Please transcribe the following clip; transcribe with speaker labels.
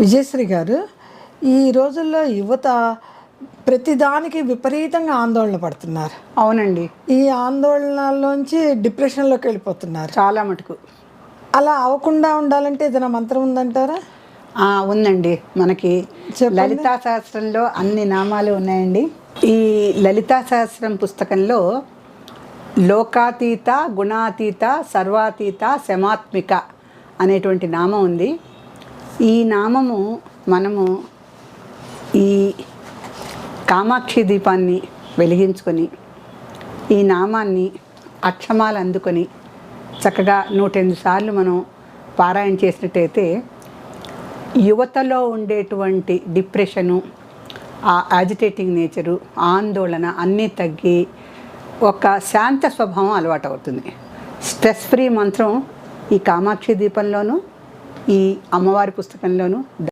Speaker 1: విజయశ్రీ గారు, ఈ రోజుల్లో యువత ప్రతిదానికి విపరీతంగా ఆందోళన పడుతున్నారు.
Speaker 2: అవునండి,
Speaker 1: ఈ ఆందోళనలోంచి డిప్రెషన్లోకి వెళ్ళిపోతున్నారు.
Speaker 2: చాలా మటుకు.
Speaker 1: అలా అవ్వకుండా ఉండాలంటే ఏదైనా మంత్రం ఉందంటారా?
Speaker 2: ఉందండి. మనకి
Speaker 1: చెప్పండి.
Speaker 2: లలితా సహస్రంలో అన్ని నామాలు ఉన్నాయండి. ఈ లలితా సహస్రం పుస్తకంలో లోకాతీత, గుణాతీత, సర్వాతీత, శమాత్మిక అనేటువంటి నామం ఉంది. ఈ నామము మనము ఈ కామాక్షి దీపాన్ని వెలిగించుకొని ఈ నామాన్ని అక్షమాలు అందుకొని చక్కగా 108 సార్లు మనం పారాయణ చేసినట్టయితే యువతలో ఉండేటువంటి డిప్రెషను, ఆ యాజిటేటింగ్ నేచరు, ఆందోళన అన్నీ తగ్గి ఒక శాంత స్వభావం అలవాటు అవుతుంది. స్ట్రెస్ ఫ్రీ మంత్రం ఈ కామాక్షి దీపంలోనూ ఈ అమ్మవారి పుస్తకంలోనూ